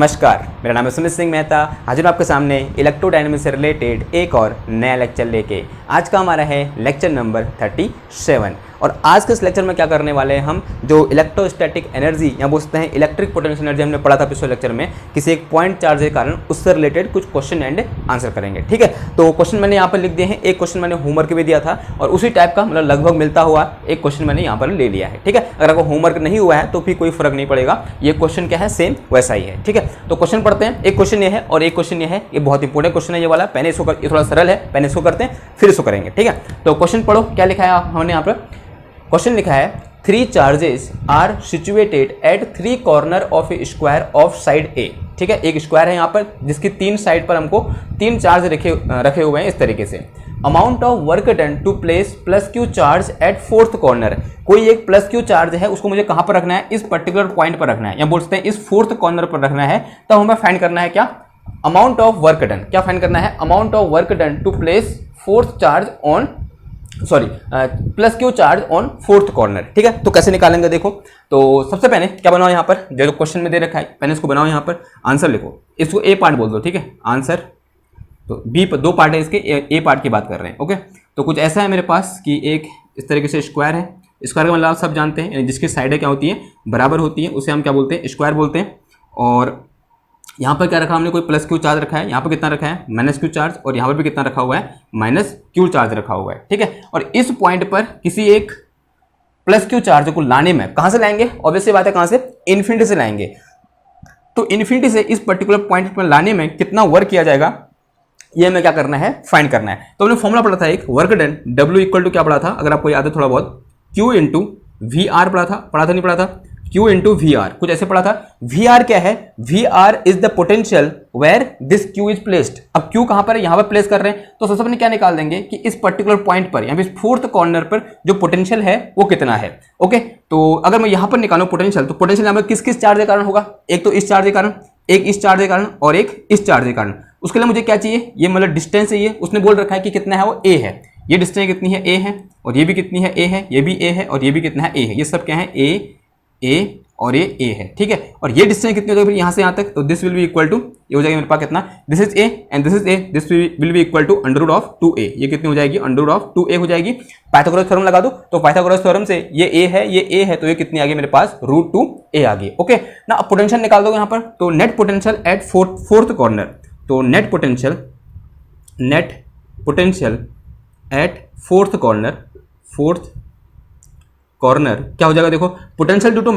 नमस्कार, मेरा नाम है सुमित सिंह मेहता। हाजिर हूं आपके सामने इलेक्ट्रोडायनेमिक्स से रिलेटेड एक और नया लेक्चर लेके। आज का हमारा है लेक्चर नंबर 37 और आज के इस लेक्चर में क्या करने वाले हैं हम, जो इलेक्ट्रोस्टैटिक एनर्जी या बोलते हैं इलेक्ट्रिक पोटेंशियल एनर्जी हमने पढ़ा था पिछले लेक्चर में, किसी एक पॉइंट चार्ज के कारण उससे रिलेटेड कुछ क्वेश्चन एंड आंसर करेंगे। ठीक है, तो क्वेश्चन मैंने यहाँ पर लिख दिए हैं। एक क्वेश्चन मैंने होमवर्क भी दिया था और उसी टाइप का मतलब लगभग मिलता हुआ एक क्वेश्चन मैंने यहाँ पर ले लिया है। ठीक है, अगर आपको होमवर्क नहीं हुआ है तो भी कोई फर्क नहीं पड़ेगा, ये क्वेश्चन क्या है सेम वैसा ही है। ठीक है, तो क्वेश्चन पढ़ते हैं। एक क्वेश्चन ये है और एक क्वेश्चन ये है, ये बहुत इंपॉर्टेंट क्वेश्चन है ये वाला। पहले इसको ये थोड़ा सरल है, पहले इसको करते हैं फिर इसको करेंगे। ठीक है, तो क्वेश्चन पढ़ो। क्या लिखा है हमने यहाँ पर? क्वेश्चन लिखा है 3 charges are situated at 3 corner of a square of side a. ठीक है, एक स्क्वायर है यहाँ पर जिसकी 3 साइड पर हमको 3 चार्ज रखे हुए हैं इस तरीके से। Amount of work done to place plus q charge at 4th corner. कोई एक प्लस क्यू चार्ज है, उसको मुझे कहाँ पर रखना है? इस पर्टिकुलर पॉइंट पर रखना है, या बोलते हैं इस 4th कॉर्नर पर रखना है। तब हमें फाइंड करना है क्या? Amount of work done. क्या फाइंड करना है? Amount of work done to place plus q charge on 4th corner. ठीक है, तो कैसे निकालेंगे देखो। तो सबसे पहले क्या बनाओ यहाँ पर, जो क्वेश्चन में दे रखा है पहले इसको बनाओ, यहाँ पर आंसर लिखो। इसको ए पार्ट बोल दो। ठीक है, आंसर तो बी पर 2 पार्ट है इसके, ए पार्ट की बात कर रहे हैं। ओके, तो कुछ ऐसा है मेरे पास कि एक इस तरीके से स्क्वायर है। स्क्वायर का मतलब आप सब जानते हैं, जिसकी साइडें क्या होती है? बराबर होती है, उसे हम क्या बोलते हैं? स्क्वायर बोलते हैं। और यहाँ पर क्या रखा हमने? कोई प्लस क्यू चार्ज रखा है। यहाँ पर कितना रखा है? Minus q charge. और यहाँ पर भी कितना रखा हुआ है? माइनस क्यू चार्ज रखा हुआ है। ठीक है, और इस पॉइंट पर किसी एक प्लस क्यू चार्ज को लाने में कहाँ से लाएंगे? ऑब्वियसली बात है, कहाँ से? इन्फिनिटी से लाएंगे। तो इन्फिनिटी से इस पर्टिकुलर पॉइंट पर लाने में कितना वर्क किया जाएगा, ये हमें क्या करना है? फाइंड करना है। तो हमने फॉर्मूला पढ़ा था एक, work done W equal to क्या पढ़ा था अगर आपको याद है थोड़ा बहुत? Q इंटू वी आर पढ़ा था नहीं पढ़ा था? Q इंटू वी आर, कुछ ऐसे पढ़ा था। वी आर क्या है? V R is the potential where this Q is placed. अब Q कहां पर है? यहां पर प्लेस कर रहे हैं। तो सबसे पहले क्या निकाल देंगे कि इस पर्टिकुलर पॉइंट पर, यानी 4th कॉर्नर पर जो पोटेंशियल है वो कितना है। ओके, तो अगर मैं यहां पर निकालूं पोटेंशियल, तो पोटेंशियल यहां पर किस किस चार्ज के कारण होगा? एक तो इस चार्ज के कारण, एक इस चार्ज के कारण और एक इस चार्ज के कारण। उसके लिए मुझे क्या चाहिए? ये मतलब डिस्टेंस चाहिए। उसने बोल रखा है कि कितना है वो? ए है। ये डिस्टेंस कितनी है? ए है। और ये भी कितनी है? ए है। ये भी ए है और ये भी कितना है? ए है। ये सब क्या है? ए और ये ए है। ठीक है, और ये डिस्टेंस कितनी हो जाएगी यहाँ से यहाँ तक? तो this will be equal to, ये हो जाएगी मेरे पास कितना? This is a and this is a, this will be equal to under root of 2a। ये कितनी हो जाएगी? अंडर रूट ऑफ 2a हो जाएगी। पाइथागोरस थ्योरम लगा दो, तो पाइथागोरस थ्योरम से ये a है, ये a है, तो ये कितनी आ गई मेरे पास? रूट 2a आ गई। ओके ना, अब पोटेंशियल निकाल दो यहाँ पर। तो net potential at 4th corner, तो net potential at 4th corner क्या हो जाएगा देखो? Potential due to -1,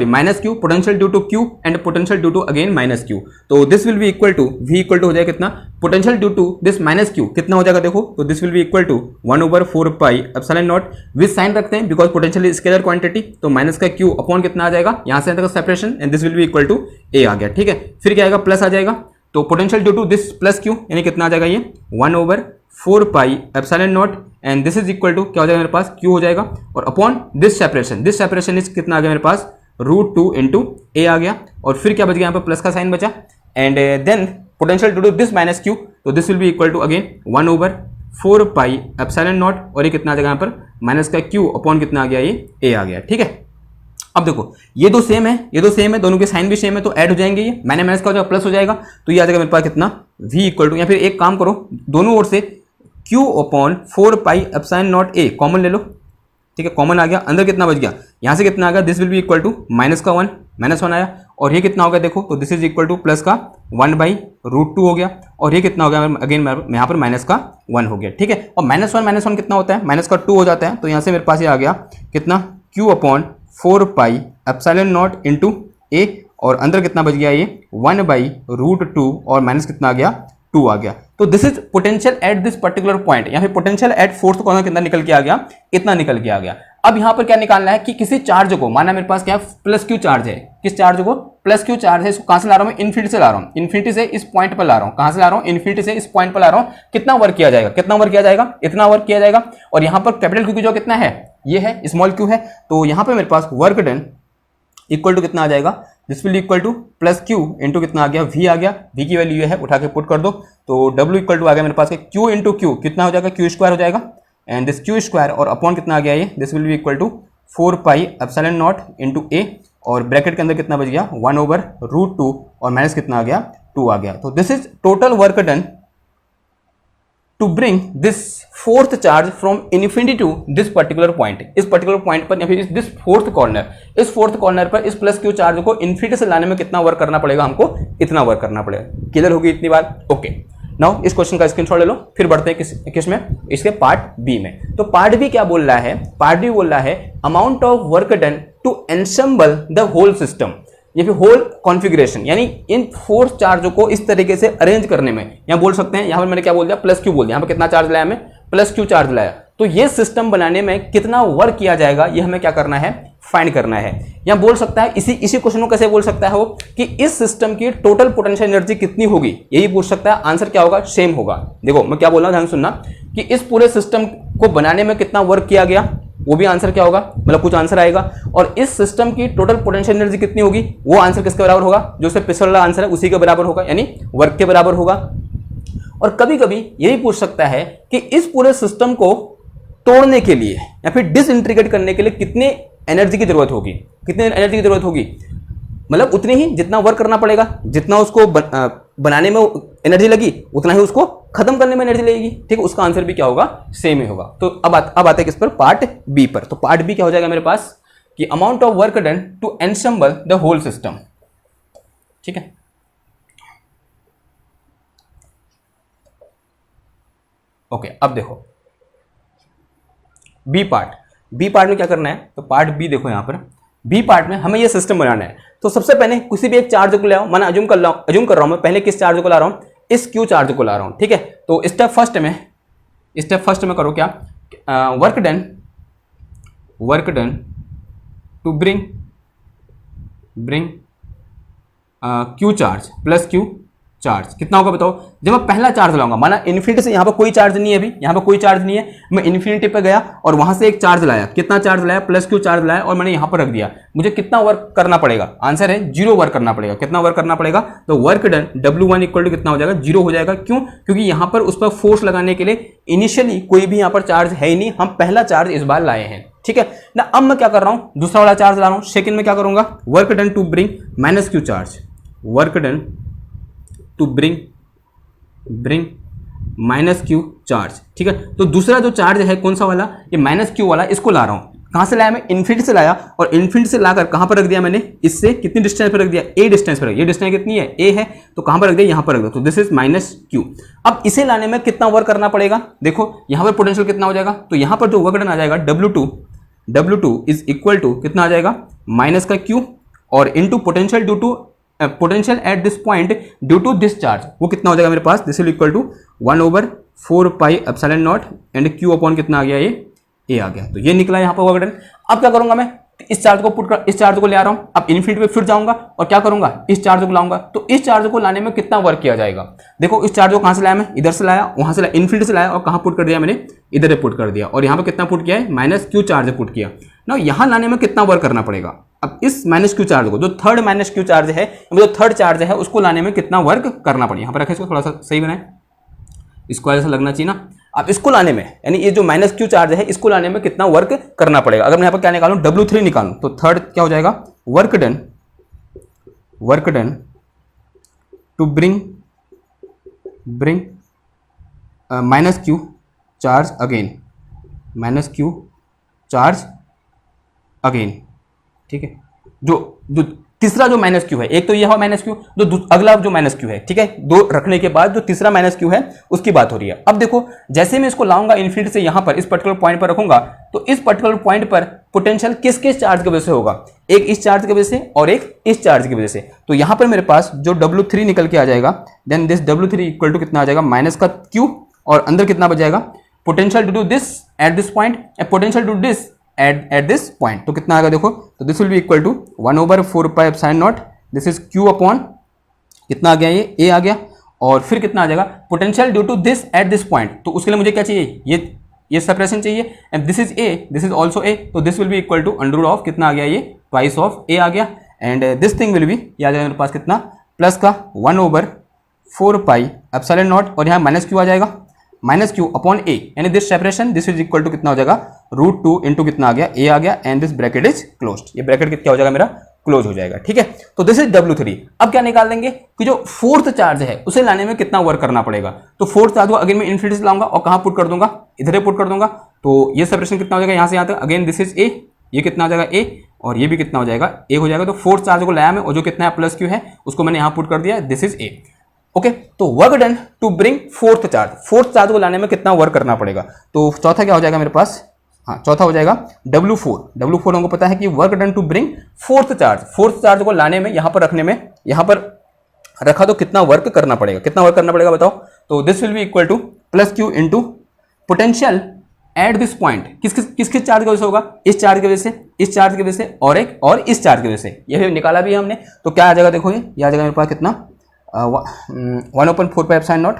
minus q, potential due to q and potential due to again minus q. तो this will be equal to v equal to हो जाएगा कितना? Potential due to this minus q कितना हो जाएगा देखो? तो this will be equal to 1/4 pi epsilon naught, with sign रखते हैं because potential is scalar quantity. तो माइनस का क्यू अपॉन कितना आ जाएगा? यहाँ से तक separation, and this will be equal to a आ गया। ठीक है, फिर क्या आएगा? प्लस आ जाएगा। तो potential due to this plus q यानी कितना आ जाएगा? ये 1/4 pi epsilon naught, and this is equal to क्या हो जाएगा मेरे पास? q हो जाएगा। और अपॉन दिस सेपरेशन इज कितना आ गया मेरे पास? रूट 2 इंटू ए आ गया। और फिर क्या बच गया यहाँ पर? प्लस का साइन बचा। And then potential due to this minus q, तो this will be equal to again 1/4 pi epsilon naught, और ये कितना आ जाएगा यहाँ पर? माइनस का क्यू अपॉन कितना आ गया? ये ए आ गया। ठीक है, अब देखो ये दो सेम है, दोनों के साइन भी सेम है, तो ऐड हो जाएंगे। ये माइनस का हो जाएगा प्लस हो जाएगा, तो ये आ जाएगा मेरे पास कितना? v इक्वल टू, या फिर एक काम करो दोनों ओर से q upon 4 pi epsilon not a common ले लो। ठीक है, कॉमन आ गया। अंदर कितना बच गया? यहाँ से कितना आ गया? This will be equal to minus का 1, -1 आया। और ये कितना हो गया देखो? तो this is equal two plus का 1/√2 हो गया। और ये कितना हो गया? अगेन यहाँ पर माइनस का 1 हो गया। ठीक है, और -1 कितना होता है? माइनस का 2 हो जाता है। तो यहाँ से मेरे पास ये आ गया कितना? q upon 4 pi epsilon naught into a, और अंदर कितना बच गया? ये 1/√2 और माइनस कितना आ गया? 2 आ गया। तो this is potential at this particular point, या फिर पोटेंशियल एट 4th कॉर्नर कितना निकल के आ गया? इतना निकल के आ गया। अब यहाँ पर क्या निकालना है कि किसी चार्ज को, माना मेरे पास क्या है? प्लस क्यू चार्ज है। किस चार्ज को? प्लस क्यू चार्ज है। इसको कहां से ला रहा हूं? इन्फिनिटी से ला रहा हूं। इन्फिनिटी से इस पॉइंट पर ला रहा हूं। कहां से ला रहा हूं? इन्फिनिटी से इस पॉइंट पर ला रहा हूं। कितना वर्क किया जाएगा? इतना वर्क किया जाएगा। और यहाँ पर कैपिटल क्यू की जो कितना है? ये है, स्मॉल क्यू है। तो यहाँ पर मेरे पास वर्क डन इक्वल टू कितना आ जाएगा? This will equal two plus Q into कितना आ गया? v आ गया। v की वैल्यू ये है, उठा के पुट कर दो। तो w इक्वल टू आ गया मेरे पास q इंटू क्यू, कितना हो जाएगा? q स्क्वायर हो जाएगा। एंड दिस q स्क्वायर और अपॉन कितना आ गया? ये this will be equal to 4 pi epsilon naught into a, और ब्रैकेट के अंदर कितना बच गया 1/√2 और माइनस कितना आ गया 2 आ गया। तो this is total work done to bring this fourth charge from infinity to this particular point. इस पर्टिकुलर पॉइंट पर या फिर दिस फोर्थ कॉर्नर, इस फोर्थ कॉर्नर पर इस प्लस क्यू चार्ज को इन्फिनिटी से लाने में कितना वर्क करना पड़ेगा, हमको इतना वर्क करना पड़ेगा। क्लियर होगी इतनी बात? ओके, नाउ इस क्वेश्चन का स्क्रीनशॉट ले लो, फिर बढ़ते हैं किस में, इसके पार्ट बी में। तो पार्ट बी क्या बोल रहा है? पार्ट बी बोल रहा है amount of work done to ensemble the whole system, या फिर होल कॉन्फ़िगरेशन, यानी इन फोर्स चार्जों को इस तरीके से अरेंज करने में, यहाँ बोल सकते हैं, यहाँ पर मैंने क्या बोल दिया प्लस क्यू बोल दिया, यहाँ पर कितना चार्ज लाया, हमें प्लस क्यू चार्ज लाया, तो ये सिस्टम बनाने में कितना वर्क किया जाएगा ये हमें क्या करना है, फाइंड करना है। यहाँ बोल सकता है इसी क्वेश्चन को कैसे बोल सकता है वो कि इस सिस्टम की टोटल पोटेंशियल एनर्जी कितनी होगी, यही पूछ सकता है। आंसर क्या होगा? सेम होगा। देखो मैं क्या बोल रहा हूँ, ध्यान सुनना, कि इस पूरे सिस्टम को बनाने में कितना वर्क किया गया, वो भी आंसर क्या होगा, मतलब कुछ आंसर आएगा, और इस सिस्टम की टोटल पोटेंशियल एनर्जी कितनी होगी, वो आंसर किसके बराबर होगा, जो उससे पिछला आंसर है उसी के बराबर होगा, यानी वर्क के बराबर होगा। और कभी कभी यही पूछ सकता है कि इस पूरे सिस्टम को तोड़ने के लिए या फिर डिसइंटीग्रेट करने के लिए कितने एनर्जी की जरूरत होगी, कितने एनर्जी की जरूरत होगी, मतलब उतनी ही जितना वर्क करना पड़ेगा, जितना उसको बनाने में एनर्जी लगी उतना ही उसको खत्म करने में एनर्जी लगेगी। ठीक है, उसका आंसर भी क्या होगा, सेम ही होगा। तो अब आते हैं किस पर, पार्ट बी पर। तो पार्ट बी क्या हो जाएगा मेरे पास कि amount of work done to ensemble the whole system. ठीक है, ओके, अब देखो बी पार्ट में क्या करना है। तो पार्ट बी देखो, यहां पर बी पार्ट में हमें ये सिस्टम बनाना है। तो सबसे पहले किसी भी एक चार्ज को ले आओ, मैंने अज्यूम कर रहा हूं मैं, पहले किस चार्ज को ला रहा हूं, इस क्यू चार्ज को ला रहा हूं। ठीक है, तो स्टेप फर्स्ट में करो क्या, work done to bring q charge plus q charge कितना होगा बताओ। जब मैं पहला चार्ज लाऊंगा, माना इन्फिनिटी से, यहाँ पर कोई चार्ज नहीं है, अभी यहाँ पर कोई चार्ज नहीं है, मैं इन्फिनिटी पे गया और वहां से एक चार्ज लाया, कितना चार्ज लाया, प्लस क्यू चार्ज लाया, और मैंने यहाँ पर रख दिया, मुझे कितना वर्क करना पड़ेगा, आंसर है 0 वर्क करना पड़ेगा। कितना वर्क करना पड़ेगा, तो work done W1 equal to कितना हो जाएगा, 0 हो जाएगा। क्यों? क्योंकि यहाँ पर उस पर फोर्स लगाने के लिए इनिशियली कोई भी यहाँ पर चार्ज है ही नहीं, हम पहला चार्ज इस बार लाए हैं। ठीक है ना, अब मैं क्या कर रहा हूँ, दूसरा वाला चार्ज ला रहा हूँ, सेकंड में क्या करूंगा, work done to bring minus q charge, work done to bring minus q charge. ठीक है, तो दूसरा जो चार्ज है कौन सा वाला, ये माइनस क्यू वाला, इसको ला रहा हूं। कहां से लाया मैं, इन्फिनिटी से लाया, और इन्फिनिटी से लाकर कहां पर रख दिया मैंने, इससे कितनी डिस्टेंस पर रख दिया, ए डिस्टेंस पर। ये डिस्टेंस कितनी है, ए है, तो कहां पर रख दिया, यहां पर रख दिया, तो दिस इज माइनस क्यू। अब इसे लाने में कितना वर्क करना पड़ेगा, देखो यहां पर पोटेंशियल कितना हो जाएगा, तो यहां पर जो वर्क डन आ जाएगा W2 इज इक्वल टू कितना आ जाएगा, माइनस का क्यू और into potential at this point due to this charge, वो कितना हो जाएगा मेरे पास, this will equal to 1/4 epsilon naught and q upon कितना आ गया, ये आ गया। तो ये निकला यहाँ पर वर्क डन। अब क्या करूंगा मैं, इस चार्ज को ले आ रहा हूं, अब इन्फिनिटी पे फिर जाऊंगा और क्या करूंगा, इस चार्ज को लाऊंगा। तो इस चार्ज को लाने में कितना वर्क किया जाएगा, देखो इस चार्ज को कहां से लाया मैं, इधर से लाया, वहां से लाया, इन्फिनिटी से लाया, और कहां पुट कर दिया मैंने, इधर पुट कर दिया, और यहाँ पे कितना पुट किया है, माइनस क्यू चार्ज पुट किया ना। यहाँ लाने में कितना वर्क करना पड़ेगा, अब इस माइनस क्यू चार्ज को, जो थर्ड माइनस क्यू चार्ज है, जो थर्ड चार्ज है, उसको लाने में कितना वर्क करना पड़ेगा। यहाँ पर रखें इसको, थोड़ा सा सही बनाए, इसको ऐसा लगना चाहिए ना। अब इसको लाने में, यानी ये जो माइनस क्यू चार्ज है, इसको लाने में कितना वर्क करना पड़ेगा। अगर मैं यहाँ पर क्या निकालूं, W3 निकालूं, तो थर्ड क्या हो जाएगा, work done to bring minus q charge again, ठीक है। जो तीसरा जो माइनस क्यू है, एक तो यह है माइनस क्यू, जो अगला जो माइनस क्यू है, ठीक है, दो रखने के बाद जो तीसरा माइनस क्यू है उसकी बात हो रही है। अब देखो जैसे मैं इसको लाऊंगा इन्फिनिटी से यहां पर इस पर्टिकुलर पॉइंट पर रखूंगा, तो इस पर्टिकुलर पॉइंट पर पोटेंशियल किस किस चार्ज की वजह से होगा, एक इस चार्ज की वजह से और एक इस चार्ज की वजह से। तो यहां पर मेरे पास जो W3 निकल के आ जाएगा, then this W3 equal to कितना आ जाएगा, माइनस का क्यू, और अंदर कितना बच जाएगा, potential to do this at this point and potential to this at this point. तो कितना आएगा देखो, तो this will be equal to 1/4 epsilon naught, this is q upon कितना आ गया, ये ए आ गया, और फिर कितना आ जाएगा, potential due to this at this point. तो उसके लिए मुझे क्या चाहिए, ये सेपरेशन चाहिए, and this is a, this is also a, तो this will be equal to under root of कितना आ गया, ये ट्वाइस ऑफ ए आ गया, and this thing will be, ये आ जाएगा मेरे पास कितना, प्लस का 1/4 एप्सिलॉन नॉट, और यहाँ माइनस क्यू आ जाएगा, माइनस क्यू अपॉन ए, यानी this separation this is equal to कितना हो जाएगा, √2 इंटू कितना आ गया, ए आ गया, and this bracket is closed. ये ब्रैकेट क्या हो जाएगा मेरा क्लोज हो जाएगा। ठीक है, तो दिस इज W3। अब क्या निकाल देंगे कि जो फोर्थ चार्ज है उसे लाने में कितना वर्क करना पड़ेगा। तो फोर्थ चार्ज को अगेन मैं इन्फिनिटी से लाऊंगा और कहां पुट कर दूंगा, इधर पुट कर दूंगा। तो ये सेपरेशन कितना हो जाएगा, यहां से यहां तक, अगेन दिस इज A, ये कितना हो जाएगा A, और ये भी कितना हो जाएगा A हो जाएगा। तो फोर्थ चार्ज को लाया मैं और जो कितना है प्लस Q है उसको मैंने यहां पुट कर दिया, दिस इज A। ओके, तो work done to bring fourth charge को लाने में कितना वर्क करना पड़ेगा। तो चौथा क्या हो जाएगा मेरे पास, हाँ चौथा हो जाएगा W4 हमको पता है कि work done to bring fourth charge को लाने में, यहां पर रखने में, यहां पर रखा तो कितना वर्क करना पड़ेगा, बताओ। तो this will be equal two plus Q into potential at this point, किसके चार्ज की वजह से होगा, इस चार्ज की वजह से, इस चार्ज की वजह से, और इस चार्ज की वजह से, ये निकाला भी है हमने। तो क्या आ जाएगा, देखो ये आ जाएगा मेरे पास कितना, 1/4πε0,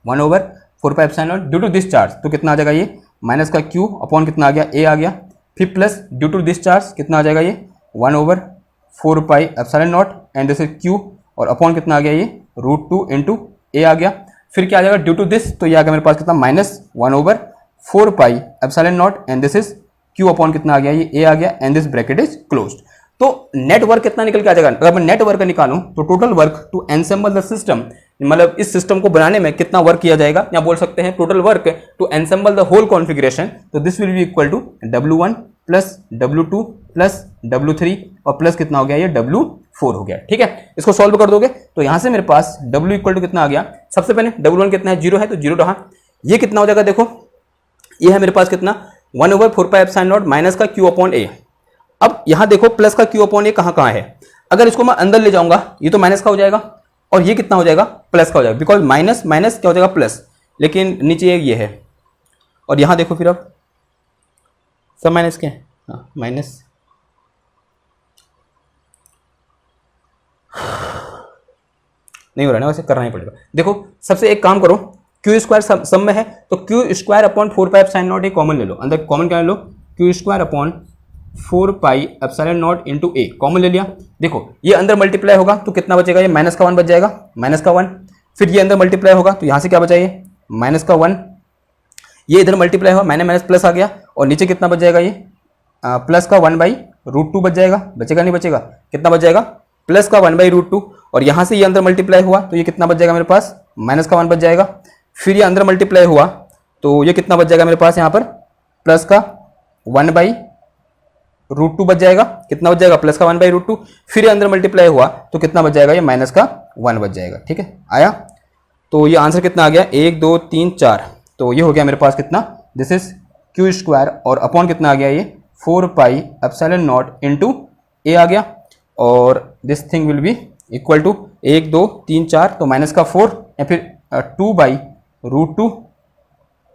1/4πε0 ड्यू टू दिस चार्ज। तो कितना आ जाएगा ये, माइनस का Q अपॉन कितना आ गया, A आ गया, फिर plus due to this charge कितना आ जाएगा ये 1/4πε0 एंड दिस इज Q, और अपॉन कितना आ गया ये √2 इंटू A आ गया। फिर क्या आ जाएगा ड्यू टू दिस, तो ये आ गया मेरे पास कितना, minus 1/4πε0 and this is Q upon कितना आ गया ये A आ गया, and this bracket is closed. तो नेट वर्क कितना निकल के आ जाएगा, अगर मैं नेट वर्क निकालूं तो total work to ensemble the system, मतलब इस सिस्टम को बनाने में कितना वर्क किया जाएगा, या बोल सकते हैं total work to ensemble the whole configuration. तो this will be equal to W1 plus W2 plus W3 और प्लस कितना हो गया ये W4 हो गया। ठीक है, इसको सॉल्व कर दोगे तो यहां से मेरे पास W इक्वल टू कितना आ गया, सबसे पहले W1 कितना है, 0 है तो 0 रहा। ये कितना हो जाएगा, देखो ये है मेरे पास कितना 1/4πε0 माइनस का Q अपॉन A। अब यहां देखो प्लस का Q अपॉन A कहां है, अगर इसको मैं अंदर ले जाऊंगा ये तो माइनस का हो जाएगा और ये कितना हो जाएगा, प्लस का हो जाएगा, बिकॉज माइनस माइनस क्या हो जाएगा प्लस, लेकिन नीचे ये है। और यहां देखो फिर अब सब माइनस के हैं, हाँ माइनस, नहीं हो रहा ना, वैसे करना ही पड़ेगा। देखो सबसे एक काम करो, Q² सब में है तो Q² अपॉन 4πε0 कॉमन ले लो, अंदर कॉमन क्या ले लो, Q² upon 4πε0 into A common ले लिया। देखो ये अंदर मल्टीप्लाई होगा तो कितना बचेगा, ये माइनस का 1 बच जाएगा, माइनस का 1। फिर ये अंदर मल्टीप्लाई होगा तो यहाँ से क्या बचा, ये माइनस का 1, ये इधर मल्टीप्लाई हुआ, माइनस प्लस आ गया, और नीचे कितना बच जाएगा, ये प्लस का 1/√2 बच जाएगा, बचेगा नहीं बचेगा, कितना बच जाएगा, प्लस का 1/√2। और यहाँ से ये अंदर मल्टीप्लाई हुआ तो ये कितना बच जाएगा मेरे पास, माइनस का 1 बच जाएगा। फिर ये अंदर मल्टीप्लाई हुआ तो ये कितना बच जाएगा मेरे पास, यहाँ पर प्लस का 1/√2 बच जाएगा, कितना बच जाएगा, प्लस का 1/√2। फिर अंदर मल्टीप्लाई हुआ तो कितना बच जाएगा, ये माइनस का 1 बच जाएगा। ठीक है, आया। तो ये आंसर कितना आ गया, 1 2 3 4, तो ये हो गया मेरे पास कितना, दिस इज Q² और अपॉन कितना आ गया, ये 4πε0 इंटू A आ गया, और this thing will be equal to 1 2 3 4, तो माइनस का 4 या फिर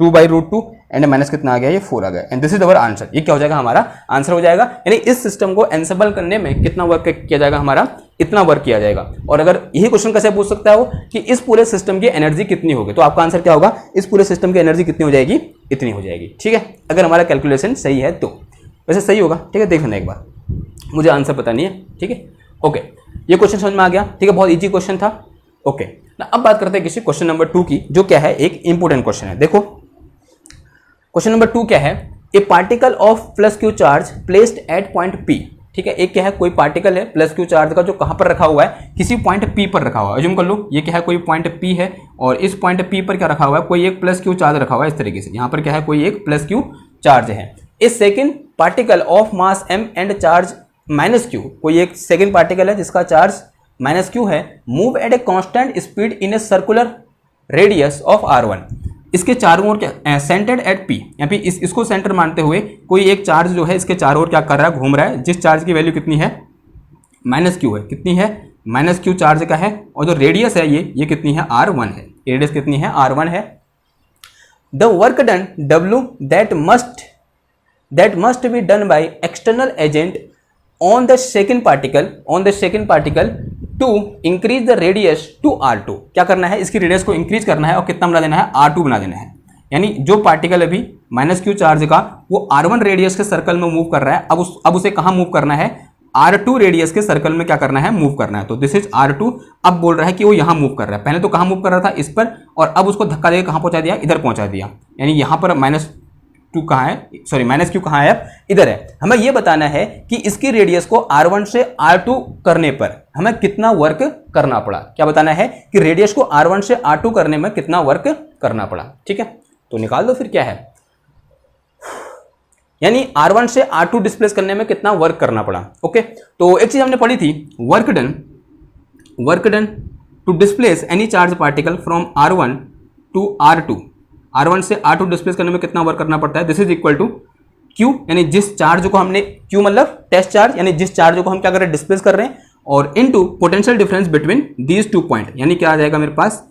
2/√2 एंड माइनस कितना आ गया, ये 4 आ गया, and this is our answer. ये क्या हो जाएगा, हमारा आंसर हो जाएगा। यानी इस सिस्टम को एनसेबल करने में कितना वर्क किया जाएगा, हमारा इतना वर्क किया जाएगा। और अगर यही क्वेश्चन कैसे पूछ सकता है वो कि इस पूरे सिस्टम की एनर्जी कितनी होगी, तो आपका आंसर क्या होगा, इस पूरे सिस्टम की एनर्जी कितनी हो जाएगी, इतनी हो जाएगी। ठीक है, अगर हमारा कैलकुलेशन सही है तो, वैसे सही होगा। ठीक है, देख लेना एक बार, मुझे आंसर पता नहीं है। ठीक है, ओके, ये क्वेश्चन समझ में आ गया। ठीक है, बहुत ईजी क्वेश्चन था। ओके, अब बात करते हैं किसी क्वेश्चन नंबर 2 की, जो क्या है, एक इंपोर्टेंट क्वेश्चन है। देखो क्वेश्चन नंबर 2 क्या है, ए particle of plus Q charge placed at point P। ठीक है, एक क्या है, कोई पार्टिकल है प्लस Q चार्ज का जो कहां पर रखा हुआ है, किसी पॉइंट P पर रखा हुआ है। अज्यूम कर लो ये क्या है, कोई पॉइंट P है और इस पॉइंट P पर क्या रखा हुआ है, कोई एक प्लस Q चार्ज रखा हुआ है। इस तरीके से यहाँ पर क्या है, कोई एक प्लस Q चार्ज है। इस second particle of mass m and charge minus Q, कोई एक सेकेंड पार्टिकल है जिसका चार्ज माइनस Q है, move at a constant speed in a circular radius of R1। इसके चारों ओर क्या, सेंटर्ड एट P, यहाँ पे इसको सेंटर मानते हुए कोई एक चार्ज जो है इसके चारों ओर क्या कर रहा है, घूम रहा है, जिस चार्ज की वैल्यू कितनी है, माइनस Q है, कितनी है, माइनस Q चार्ज का है, और जो रेडियस है ये कितनी है, R1 है, रेडियस कितनी है, R1 है। The work done W that must be done by external agent on the second particle to increase the radius to R2। क्या करना है, इसकी रेडियस को इंक्रीज करना है और कितना बना देना है, R2 बना देना है। यानी जो पार्टिकल अभी माइनस Q चार्ज का वो R1 रेडियस के सर्कल में मूव कर रहा है, अब उसे कहाँ मूव करना है, R2 रेडियस के सर्कल में क्या करना है, मूव करना है। तो दिस इज R2। अब बोल रहा है कि वो यहाँ मूव कर रहा है, पहले तो कहाँ मूव कर रहा था, इस पर, और अब उसको धक्का देकर कहाँ पहुँचा दिया, इधर पहुँचा दिया। यानी यहाँ पर -2 क्यू कहाँ है, सॉरी माइनस क्यू कहाँ है, अब इधर है। हमें यह बताना है कि इसकी रेडियस को R1 से R2 करने पर हमें कितना वर्क करना पड़ा। क्या बताना है कि रेडियस को R1 से R2 करने में कितना वर्क करना पड़ा। ठीक है, तो निकाल दो फिर क्या है, यानी R1 से R2 डिस्प्लेस करने में कितना वर्क करना पड़ा। ओके, तो एक चीज हमने पढ़ी थी, work done to displace any charge particle from R1 to R2, R1 से R2 डिस्प्लेस करने में कितना वर्क करना पड़ता है, this is equal to Q, यानी जिस चार्ज को हमने, Q मतलब टेस्ट चार्ज, यानी जिस चार्ज को हम क्या कर रहे हैं, डिस्प्लेस कर रहे हैं, और into potential difference between these 2 point, यानी क्या आ जाएगा मेरे पास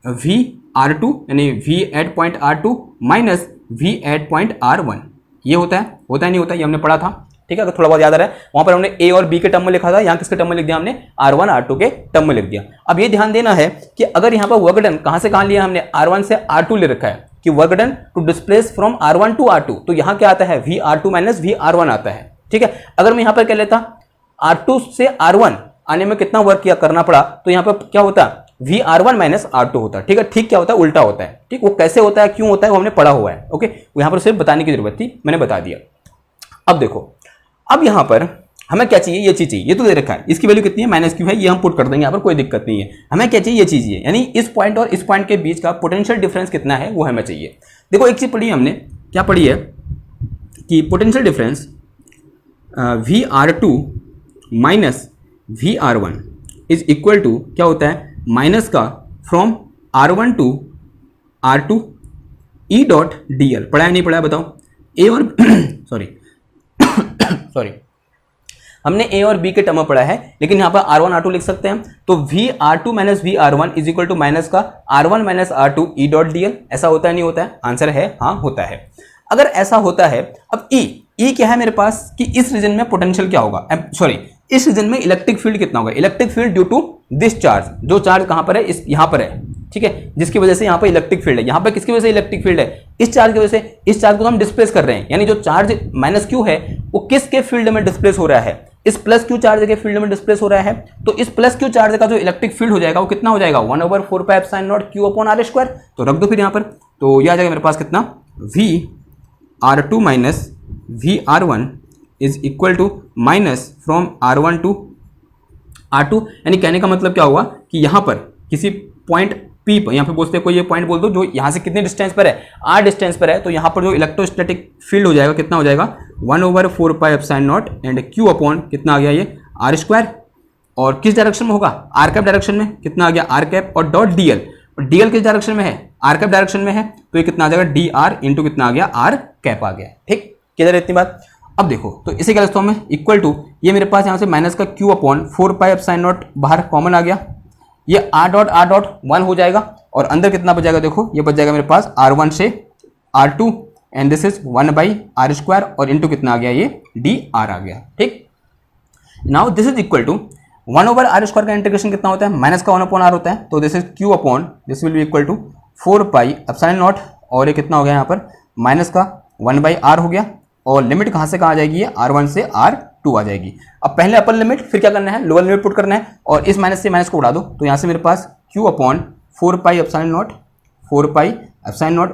V(R2) यानी V at point R2 minus V at point R1। ये होता है नहीं होता, ये हमने पढ़ा था। ठीक है, अगर थोड़ा बहुत याद आ रहा है, वहां पर हमने A और B के टर्म में लिखा था, यहाँ किसके टर्म में लिख दिया हमने, R1 R2 के टर्म में लिख दिया। अब ये ध्यान देना है कि अगर यहाँ पर वर्क डन कहां से कहां लिया हमने, R1 से R2 ले रखा है कि work done to displace from R1 to R2, तो यहाँ क्या आता है, VR2 माइनस VR1 आता है। ठीक है, अगर मैं यहाँ पर क्या लेता, R2 से R1 आने में कितना वर्क किया करना पड़ा, तो यहाँ पर क्या होता, VR1 माइनस R2 होता है। ठीक है, ठीक क्या होता है, उल्टा होता है। ठीक, वो कैसे होता है, क्यों होता है, वो हमने पढ़ा हुआ है। ओके, यहाँ पर सिर्फ बताने की जरूरत थी, मैंने बता दिया। अब देखो, अब यहाँ पर हमें क्या चाहिए, ये चीज चाहिए, ये तो दे रखा है, इसकी वैल्यू कितनी है, माइनस क्यू है, ये हम पुट कर देंगे, यहाँ पर कोई दिक्कत नहीं है। हमें क्या चाहिए, ये चीज है, यानी इस पॉइंट और इस पॉइंट के बीच का पोटेंशियल डिफरेंस कितना है, वो हमें चाहिए। देखो एक चीज पढ़ी हमने, क्या पढ़ी है कि potential difference VR2 minus VR1 is equal to क्या होता है, माइनस का from R1 to R2 E dot DL। पढ़ा है नहीं पढ़ा है बताओ, ए और सॉरी हमने A और B के टर्म में पढ़ा है, लेकिन यहाँ पर R1 R2 लिख सकते हैं, तो VR2 minus VR1 is equal to minus का R1 minus R2 E dot DL। ऐसा होता है नहीं होता है, आंसर है हाँ होता है। अगर ऐसा होता है, अब E क्या है मेरे पास कि इस रीजन में पोटेंशियल क्या होगा, सॉरी इस रीजन में इलेक्ट्रिक फील्ड कितना होगा, electric field due to this charge, जो चार्ज कहां पर है, इस यहां पर है। ठीक है, जिसकी वजह से यहां पर इलेक्ट्रिक फील्ड है, यहां पर किसकी वजह से इलेक्ट्रिक फील्ड है, इस चार्ज की वजह से। इस चार्ज को हम डिस्प्लेस कर रहे हैं, यानी जो चार्ज माइनस क्यू है वो किसके फील्ड में डिस्प्लेस हो रहा है, इस प्लस क्यू चार्ज के फील्ड में डिस्प्लेस हो रहा है। तो इस प्लस क्यू चार्ज का जो इलेक्ट्रिक फील्ड हो जाएगा वो कितना हो जाएगा, 1/4πε0 Q/R²। तो रख दो फिर यहां पर, तो यह आ जाएगा मेरे पास कितना, VR2 minus VR1 is equal to minus from R1 to R2। यानी कहने का मतलब क्या हुआ कि यहां पर किसी पॉइंट P पर, यहाँ पे बोलते हैं कोई ये पॉइंट बोल दो जो यहाँ से कितने डिस्टेंस पर है, R डिस्टेंस पर है, तो यहाँ पर जो इलेक्ट्रोस्टैटिक फील्ड हो जाएगा कितना हो जाएगा, 1/4πε0 एंड Q अपॉन कितना आ गया ये R², और किस डायरेक्शन में होगा, R कैप डायरेक्शन में, कितना आ गया R कैप, और डॉट DL, DL किस डायरेक्शन में है, R कैप डायरेक्शन में है, तो ये कितना आ जाएगा DR इंटू कितना आ गया R कैप आ गया। ठीक, किधर इतनी बात। अब देखो, तो इसे क्या लिखता हूं मैं, इक्वल टू, ये मेरे पास यहाँ से माइनस का Q अपॉन 4πε0 बाहर कॉमन आ गया, ये R डॉट 1 हो जाएगा, और अंदर कितना बच जाएगा, देखो ये बच जाएगा मेरे पास R1 से R2 and this is 1/R², और इंटू कितना आ गया, ये DR आ गया। ठीक, now this is equal to 1/R² का इंटीग्रेशन कितना होता है, माइनस का 1/R होता है, तो this is Q upon this will be equal to 4πε0, और ये कितना हो गया यहाँ पर, माइनस का 1/R हो गया, और लिमिट कहाँ से कहाँ आ जाएगी, ये R1 से R2 आ जाएगी। अब पहले अपर लिमिट, फिर क्या करना है, लोअर लिमिट पुट करना है, और इस माइनस से माइनस को उड़ा दो, तो यहाँ से मेरे पास Q अपॉन 4πε0,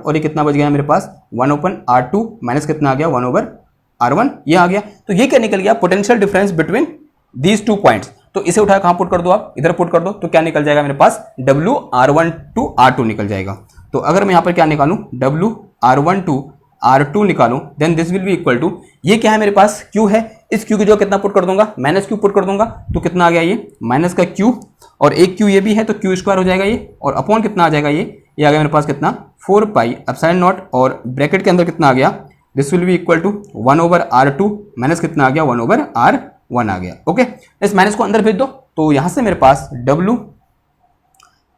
और ये कितना बच गया मेरे पास, 1/R2 माइनस कितना आ गया, 1/R1, ये आ गया। तो ये क्या निकल गया, potential difference between these 2 points. तो इसे उठा कहाँ पुट कर दो, आप इधर पुट कर दो, तो क्या निकल जाएगा मेरे पास, WR1 टू R2 निकल जाएगा। तो अगर मैं यहाँ पर क्या निकालूं, WR1 टू R2 निकालूं, then this will be equal to, ये क्या है मेरे पास, Q है, इस Q की जो कितना पुट कर दूंगा, माइनस Q पुट कर दूंगा, तो कितना आ गया ये, माइनस का Q, और एक Q ये भी है, तो Q² हो जाएगा ये, और अपॉन कितना आ जाएगा, ये आ गया मेरे पास कितना, 4πε0, और ब्रैकेट के अंदर कितना आ गया, this will be equal to 1/R2 minus कितना आ गया, 1/R1 आ गया। ओके, इस माइनस को अंदर भेज दो, तो यहां से मेरे पास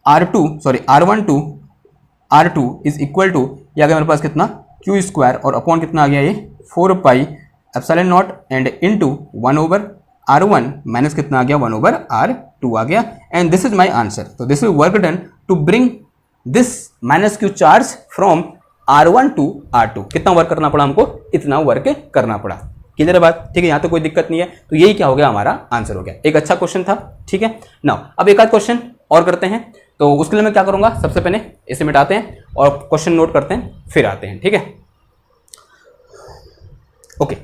R1 to R2 is equal to, ये आ गया मेरे पास कितना, Q² और अपॉन कितना आ गया, ये 4πε0 एंड इंटू 1/R1 माइनस कितना आ गया, 1/R2 आ गया, and this is my answer. तो this is work done to bring this minus Q charge from R1 to R2। कितना वर्क करना पड़ा हमको, इतना वर्क करना पड़ा। क्लियर है बात, ठीक है, यहाँ तो कोई दिक्कत नहीं है। तो यही क्या हो गया, हमारा आंसर हो गया। एक अच्छा क्वेश्चन था, ठीक है। नाउ अब एक आध क्वेश्चन और करते हैं, तो उसके लिए मैं क्या करूंगा, सबसे पहले इसे मिटाते हैं और क्वेश्चन नोट करते हैं, फिर आते हैं, ठीक है। ओके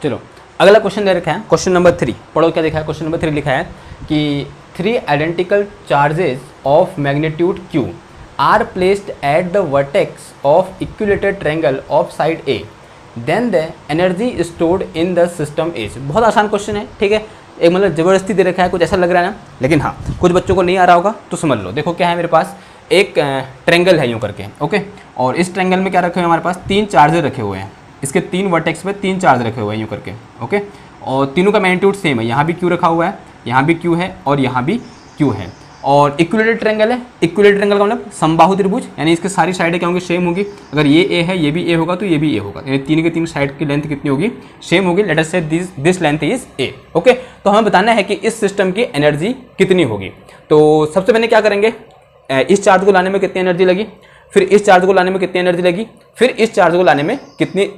चलो अगला क्वेश्चन दे रखा है, क्वेश्चन नंबर 3 पढ़ो क्या देखा है। क्वेश्चन नंबर 3 लिखा है कि 3 identical charges of magnitude q are placed at the vertex of equilateral triangle of side a, then the energy stored in the system is. बहुत आसान क्वेश्चन है, ठीक है, एक मतलब ज़बरदस्ती दे रखा है, कुछ ऐसा लग रहा है ना, लेकिन हाँ कुछ बच्चों को नहीं आ रहा होगा तो समझ लो। देखो क्या है, मेरे पास एक ट्रायंगल है यूँ करके, ओके, और इस ट्रायंगल में क्या रखे हुए हैं, हमारे पास 3 चार्जेस रखे हुए हैं, इसके 3 वर्टेक्स पे 3 चार्ज रखे हुए हैं यूँ करके, ओके, और तीनों का मैग्नीट्यूड सेम है, यहाँ भी क्यू रखा हुआ है, यहाँ भी क्यू है और यहाँ भी क्यू है, और इक्विलेटरल ट्रायंगल है। इक्विलेटरल ट्रायंगल का मतलब समबाहु त्रिभुज, यानी इसके सारी साइडें क्या होंगी, सेम होगी। अगर ये ए है, ये भी ए होगा, तो ये भी ए होगा, यानी तीन के तीन साइड की लेंथ कितनी होगी, सेम होगी। लेट अस से this length is a, okay. तो हमें बताना है कि इस सिस्टम की एनर्जी कितनी होगी। तो सबसे पहले क्या करेंगे, इस चार्ज को लाने में कितनी एनर्जी लगी, फिर इस चार्ज को लाने में कितनी एनर्जी लगी, फिर इस चार्ज को लाने में कितनी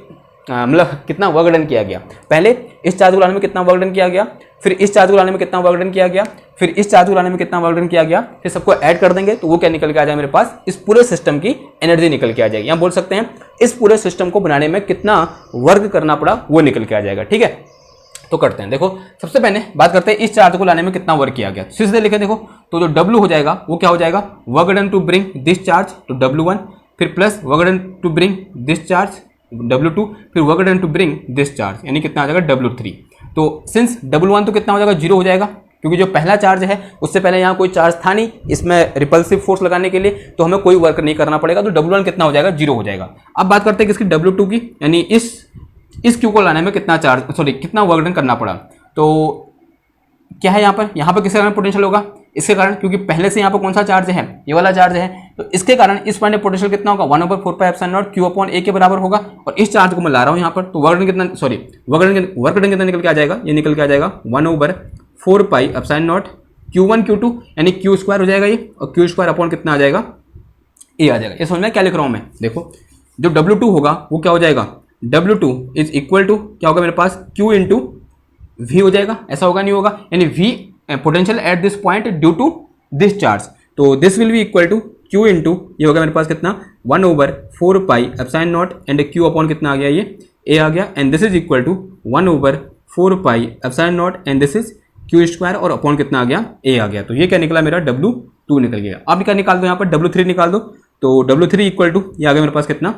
मतलब कितना वर्क डन किया गया। पहले इस चार्ज को लाने में कितना वर्क डन किया गया, फिर इस चार्ज को लाने में कितना वर्क डन किया गया, फिर इस चार्ज को लाने में कितना वर्क डन किया गया, फिर सबको ऐड कर देंगे तो वो क्या निकल के आ जाएगा, मेरे पास इस पूरे सिस्टम की एनर्जी निकल के आ जाएगी। यहाँ बोल सकते हैं इस पूरे सिस्टम को बनाने में कितना वर्क करना पड़ा वो निकल के आ जाएगा, ठीक है। तो करते हैं, देखो सबसे पहले बात करते हैं इस चार्ज को लाने में कितना वर्क किया गया। सीधे लिखे देखो, तो जो W हो जाएगा वो क्या हो जाएगा, work done to bring this charge तो W1, फिर plus work done to bring this charge W2, फिर work done to bring this charge, यानी कितना आ जाएगा W3। तो सिंस W1 तो कितना हो जाएगा, 0 हो जाएगा, क्योंकि जो पहला चार्ज है उससे पहले यहाँ कोई चार्ज था नहीं इसमें रिपल्सिव फोर्स लगाने के लिए, तो हमें कोई वर्क नहीं करना पड़ेगा, तो W1 कितना हो जाएगा, 0 हो जाएगा। अब बात करते हैं किसकी, W2 की, यानी इस क्यू को लाने में कितना कितना वर्क डन करना पड़ा। तो क्या है यहाँ पर किसके कारण पोटेंशियल होगा, इसके कारण, क्योंकि पहले से यहाँ पर कौन सा चार्ज है, ये वाला चार्ज है, तो इसके कारण इस पॉइंट में पोटेंशियल कितना होगा, 1/4πε0 Q/A के बराबर होगा। और इस चार्ज को मैं ला रहा हूँ यहाँ पर, तो वर्क डन कितना निकल के आ जाएगा, ये निकल के आ जाएगा 1/4πε0 Q1 Q2, यानी Q² हो जाएगा ये, और Q² कितना आ जाएगा, ए आ जाएगा। ये समझ में क्या लिख रहा हूँ मैं, देखो जो W2 होगा वो क्या हो जाएगा, W2 इज इक्वल टू क्या होगा मेरे पास, Q इंटू V हो जाएगा, ऐसा होगा नहीं होगा, यानी V potential at this point due to this charge, तो this will be equal to Q into ये होगा मेरे पास कितना 1/4πε0 एंड Q/ कितना आ गया, ये A आ गया, and this is equal to 1/4πε0 and this is Q² और अपॉन कितना आ गया, A आ गया। तो ये क्या निकला मेरा, W2 निकल गया। अब क्या निकाल दो यहाँ पर, W3 निकाल दो, तो W3 इक्वल टू ये आ गया मेरे पास कितना,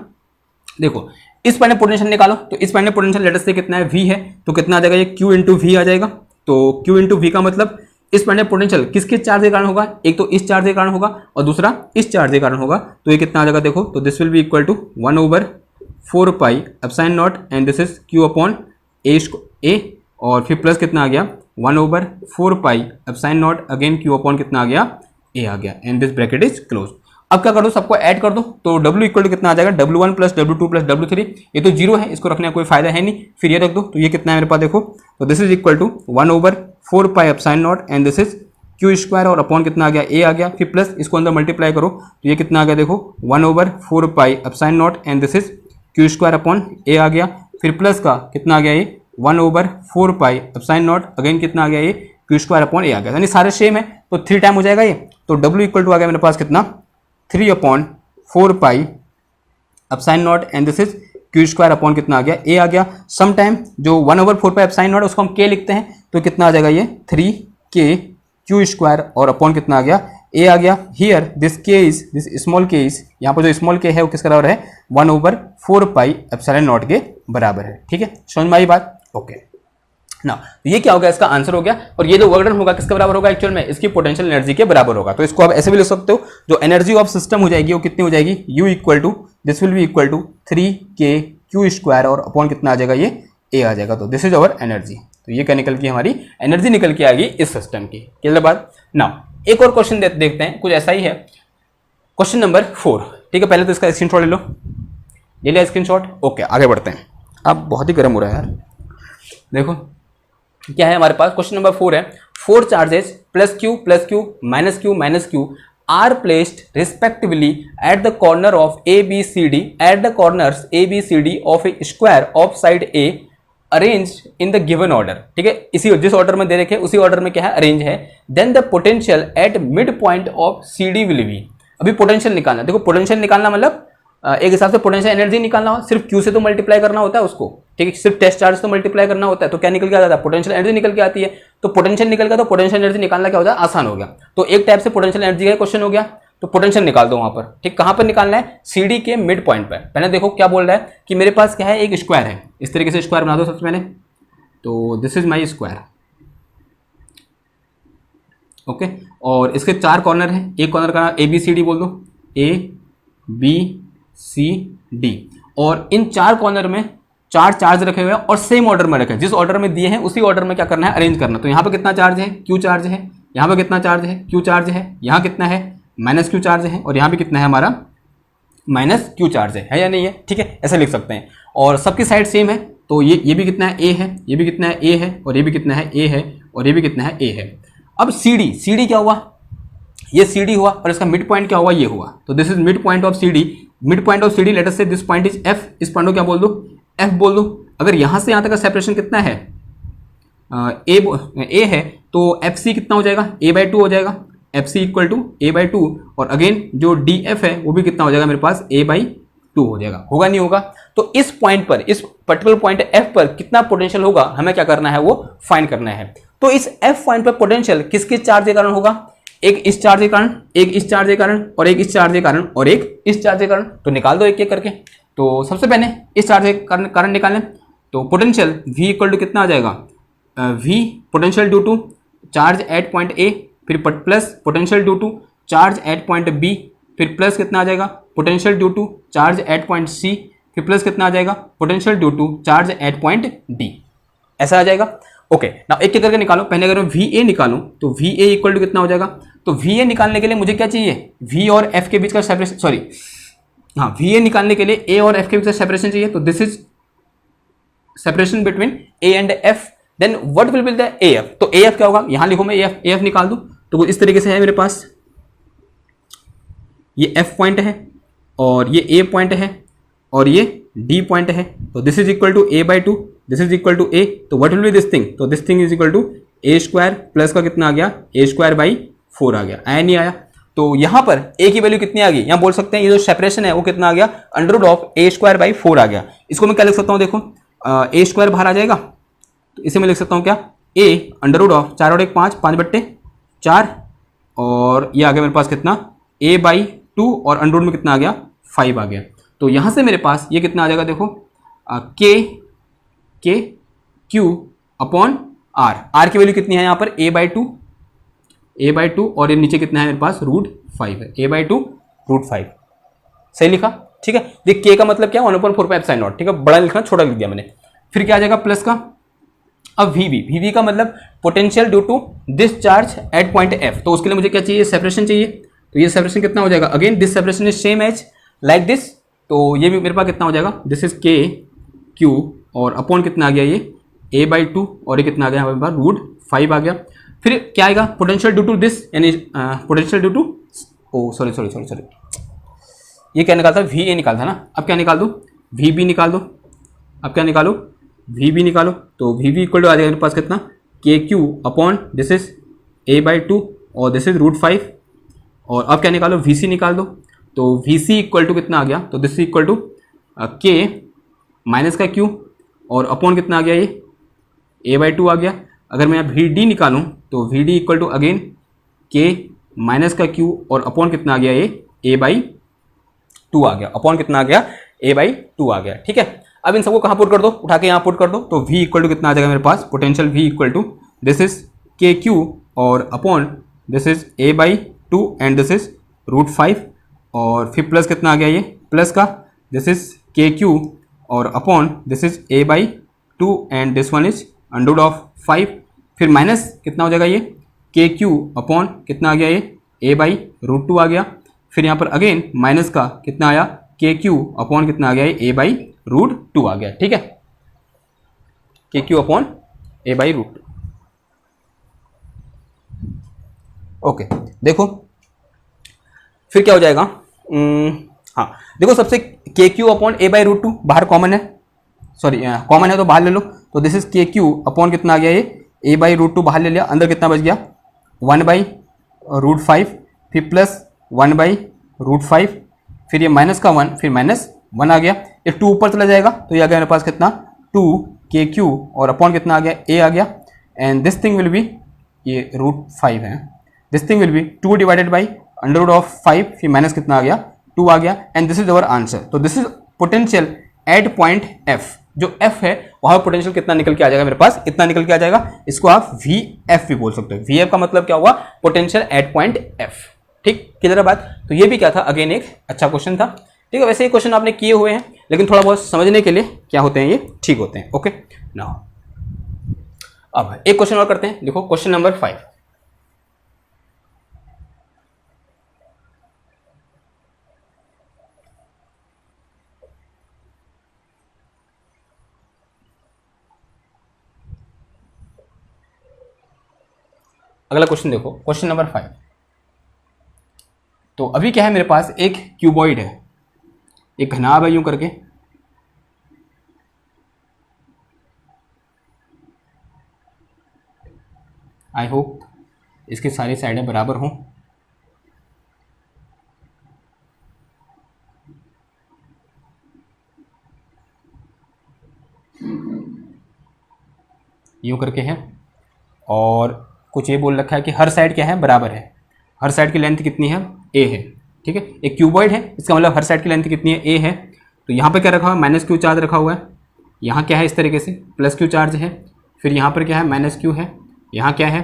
देखो इस पॉइंट में पोटेंशियल निकालो, तो इस पॉइंट में पोटेंशियल लेटर से कितना है, V है, तो कितना आ जाएगा, ये Q इंटू V आ जाएगा। तो Q इंटू V का मतलब इस पॉइंट में पोटेंशियल किसके चार्ज के कारण होगा, एक तो इस चार्ज के कारण होगा और दूसरा इस चार्ज के कारण होगा, तो ये कितना आ जाएगा, देखो तो this will be equal to 1/4πε0 and this is Q/A, और फिर प्लस कितना आ गया 1/4πε0 अगेन Q/ कितना आ गया, A आ गया, and this bracket is close. अब क्या कर दो, सबको ऐड कर दो, तो W इक्वल टू कितना आ जाएगा, W1 plus W2 plus W3, ये तो 0 है, इसको रखने का कोई फायदा है नहीं, फिर ये रख दो, तो ये कितना है मेरे पास, देखो तो this is equal to 1/4πε0 and this is Q² और अपॉन कितना आ गया, A आ गया, फिर प्लस इसको अंदर मल्टीप्लाई करो, तो ये कितना आ गया, देखो 1/4πε0 and this is Q² upon A आ गया, फिर प्लस का कितना आ गया, ये 1/4πε0 अगेन कितना आ गया, ये Q² अपॉन A आ गया, यानी सारे सेम है, तो 3 टाइम हो जाएगा ये, तो W इक्वल टू आ गया मेरे पास कितना 3/4πε0 and this is Q² upon कितना आ गया, A आ गया। सम टाइम जो 1/4πε0 उसको हम K लिखते हैं, तो कितना आ जाएगा, ये 3K Q² और अपॉन कितना आ गया, A आ गया। Here this small k is, यहाँ पर जो स्मॉल k है वो किसके बराबर है, 1/4πε0 के बराबर है, ठीक है, समझ में आई बात, ओके ना। तो ये क्या हो गया, इसका आंसर हो गया, और ये जो वर्क डन होगा किसके बराबर होगा, एक्चुअल में इसकी पोटेंशियल एनर्जी के बराबर होगा। तो इसको आप ऐसे भी लिख सकते हो, जो एनर्जी ऑफ सिस्टम हो जाएगी वो कितनी हो जाएगी, U equal to this will be equal to 3K Q² और अपॉन कितना आ जाएगा, ये A आ जाएगा। तो दिस इज अवर एनर्जी, तो ये क्या निकल के हमारी एनर्जी निकल के आएगी इस सिस्टम की। क्लियर बात ना। एक और क्वेश्चन देखते हैं, कुछ ऐसा ही है, क्वेश्चन नंबर 4, ठीक है। पहले तो इसका स्क्रीनशॉट ले लो, ले लिया स्क्रीनशॉट, ओके आगे बढ़ते हैं। अब बहुत ही गर्म हो रहा है यार, देखो क्या है हमारे पास, क्वेश्चन नंबर 4 है, 4 charges +Q minus Q are placed respectively at the corner of ABCD at the corners ABCD of a square of side A arrange in the given order, ठीक है, इसी जिस ऑर्डर में दे रखे उसी ऑर्डर में क्या है, अरेंज है। Then the potential at mid point of CD will be, अभी पोटेंशियल निकालना, देखो पोटेंशियल निकालना मतलब एक हिसाब से पोटेंशियल एनर्जी निकालना हो, सिर्फ Q से तो मल्टीप्लाई करना होता है उसको, ठीक है, सिर्फ टेस्ट चार्ज तो मल्टीप्लाई करना होता है, तो क्या निकल के आ जाता है, पोटेंशियल एनर्जी निकल के आती है। तो पोटेंशियल निकल गया तो पोटेंशियल एनर्जी निकालना क्या हो जाए, आसान हो गया। तो एक टाइप से पोटेंशियल एनर्जी का क्वेश्चन हो गया, तो पोटेंशियल निकाल दो वहां पर, ठीक। कहां पर निकालना है, CD के मिड पॉइंट पर। पहले देखो क्या बोल रहा है कि मेरे पास क्या है, एक स्क्वायर है, इस तरीके से स्क्वायर बना दो सबसे पहले, तो this is my square, okay. और इसके 4 कॉर्नर हैं, एक कॉर्नर का ABCD बोल दो, ABCD, और इन 4 कॉर्नर में 4 चार्ज रखे हुए हैं और सेम ऑर्डर में रखे, जिस ऑर्डर में दिए हैं उसी ऑर्डर में क्या करना है, अरेंज करना। तो यहाँ पे कितना चार्ज है, Q चार्ज है, यहाँ पे कितना चार्ज है, Q चार्ज है, यहाँ कितना है, -Q चार्ज है, और यहाँ पे कितना है हमारा, -Q चार्ज है या नहीं है, ठीक है, ऐसे लिख सकते हैं। और सबकी साइड सेम है, तो ये भी कितना है, A है, ये भी कितना है, A है, और ये भी कितना है, A है, और ये भी कितना है, A है। अब CD क्या हुआ, ये CD हुआ, और इसका मिड पॉइंट क्या हुआ, ये हुआ। तो this is mid point of CD, mid point of CD, let us से दिस पॉइंट इज F, इस पॉइंट को क्या बोल दो, F बोल दो। अगर यहाँ से यहाँ तक का सेपरेशन कितना है, A है, तो FC कितना हो जाएगा, A/2 हो जाएगा, FC इक्वल टू A/2, और अगेन जो DF है वो भी कितना हो जाएगा मेरे पास, A/2 हो जाएगा, होगा नहीं होगा। तो इस पॉइंट पर, इस पर्टिकुलर पॉइंट F पर कितना पोटेंशियल होगा, हमें क्या करना है, वो फाइंड करना है। तो इस F पॉइंट पर पोटेंशियल किस किस चार्ज के कारण होगा, एक इस चार्ज के कारण, एक इस चार्ज के कारण, और एक इस चार्ज के कारण, और एक इस चार्ज के कारण। तो निकाल दो एक एक करके। तो सबसे पहले इस चार्ज के कारण निकालें, तो पोटेंशियल V इक्वल टू कितना आ जाएगा, V potential due to charge at point A, फिर plus potential due to charge at point B, फिर प्लस कितना आ जाएगा, potential due to charge at point C, फिर प्लस कितना आ जाएगा, potential due to charge at point D, ऐसा आ जाएगा। ओके, नाउ एक एक करके निकालो। पहले अगर मैं VA निकालूं तो VA इक्वल टू कितना हो जाएगा, तो VA निकालने के लिए मुझे क्या चाहिए, V और F के बीच का सेपरेशन, सॉरी हाँ, VA निकालने के लिए A और F के बीच का सेपरेशन चाहिए, तो this is separation between A and F, then what will be the AF। तो AF क्या होगा, यहां लिखो मैं AF निकाल दूं, तो इस तरीके से है मेरे पास, ये F पॉइंट है, और ये A पॉइंट है, और ये D पॉइंट है। तो this is equal to A/2, this is equal to A, तो what will be this thing, तो this thing is equal to A² plus का कितना आ गया, A²/4 आ गया, आया नहीं आया। तो यहां पर A की वैल्यू कितनी आ गई, यहां बोल सकते हैं ये जो सेपरेशन है वो कितना आ गया, √A²/4 आ गया। इसको मैं क्या लिख सकता हूं, देखो A² बाहर आ जाएगा, तो इसे मैं लिख सकता हूं क्या, A √4 और 1 5, 5/4, और ये आ गया मेरे पास कितना, A/2, और अंडर में कितना आ गया, 5 आ गया। तो यहां से मेरे पास ये कितना आ जाएगा, देखो Q/R, R की वैल्यू कितनी है यहाँ पर, A/2, और ये नीचे कितना है मेरे पास, √5 है, A/2 √5, सही लिखा, ठीक है। देख K का मतलब क्या, 1/4πε0, ठीक है, बड़ा लिखना छोटा लिख दिया मैंने। फिर क्या आ जाएगा, प्लस का। अब VV का मतलब potential due to this charge at point F, तो उसके लिए मुझे क्या चाहिए, सेपरेशन चाहिए। तो ये सेपरेशन कितना हो जाएगा, again this separation is same as like this, तो ये भी मेरे पास कितना हो जाएगा, दिस इज Q, और अपॉन कितना आ गया, ये A/2, और ये कितना आ गया हमारे पास, √5 आ गया। फिर क्या आएगा, पोटेंशियल ड्यू टू दिस, यानी पोटेंशियल ड्यू टू, सॉरी, ये क्या निकालता है, VA निकालता है ना। अब क्या निकाल दो, VB निकाल दो। अब क्या निकालो, VB निकालो, तो VB इक्वल टू आ जाएगा मेरे पास कितना, KQ upon this is A/2, और दिस इज √5। और अब क्या निकालो, VC निकाल दो, तो VC इक्वल टू कितना आ गया, तो this equal to K minus का Q, और अपॉन कितना आ गया, ये A/2 आ गया। अगर मैं VD निकालूं तो VD equal to again K minus का Q, और अपॉन कितना आ गया, ये A/2 आ गया, अपॉन कितना आ गया, A/2 आ गया, ठीक है। अब इन सबको कहाँ पुट कर दो, उठा के यहाँ पुट कर दो, तो V इक्वल टू कितना आ जाएगा मेरे पास, potential V equal to this is KQ, और upon this is A/2, and this is √5, और फिर प्लस कितना आ गया, ये प्लस का, दिस इज KQ, और upon this is A/2, and this one is √5, फिर माइनस कितना हो जाएगा, ये KQ अपॉन कितना आ गया, ये A/√2 आ गया। फिर यहाँ पर अगेन माइनस का कितना आया, KQ अपॉन कितना आ गया, ये A/√2 आ गया, ठीक है, KQ अपॉन A/√2। ओके, देखो फिर क्या हो जाएगा, हाँ देखो, सबसे KQ अपॉन A/√2 बाहर कॉमन है, सॉरी कॉमन है तो बाहर ले लो, तो दिस इज KQ अपॉन कितना आ गया, ये A/√2 बाहर ले लिया, अंदर कितना बच गया, 1/√5, फिर प्लस 1/√5, फिर ये माइनस का 1, फिर माइनस 1 आ गया, ये 2 ऊपर चला जाएगा तो ये आ गया मेरे पास कितना 2kq और अपॉन कितना आ गया a आ गया, and this thing will be, ये √5 है, this thing will be 2 divided by √5, फिर माइनस कितना आ गया 2 आ गया, and this is our answer. तो this is potential at point F, जो F है वहाँ पोटेंशियल कितना निकल के आ जाएगा मेरे पास, इतना निकल के आ जाएगा। इसको आप VF भी बोल सकते हो। VF का मतलब क्या हुआ, पोटेंशियल एट पॉइंट F। ठीक, क्लियर बात। तो ये भी क्या था, अगेन एक अच्छा क्वेश्चन था। ठीक है, वैसे ये क्वेश्चन आपने किए हुए हैं, लेकिन थोड़ा बहुत समझने के लिए क्या होते हैं ये ठीक होते हैं। ओके नाउ अब एक क्वेश्चन और करते हैं। देखो क्वेश्चन नंबर 5। अगला क्वेश्चन देखो, क्वेश्चन नंबर 5। तो अभी क्या है मेरे पास, एक क्यूबॉइड है, एक घनाभ है यूं करके, आई होप इसकी सारी साइडें बराबर हों। यूं करके है, और कुछ ये बोल रखा है कि हर साइड क्या है, बराबर है। हर साइड की लेंथ कितनी है, a है। ठीक है, एक क्यूबॉइड है, इसका मतलब हर साइड की लेंथ कितनी है, a है। तो यहाँ पर क्या रखा हुआ है, माइनस क्यू चार्ज रखा हुआ है। यहाँ क्या है, इस तरीके से प्लस क्यू चार्ज है। फिर यहाँ पर क्या है, माइनस क्यू है। यहाँ क्या है,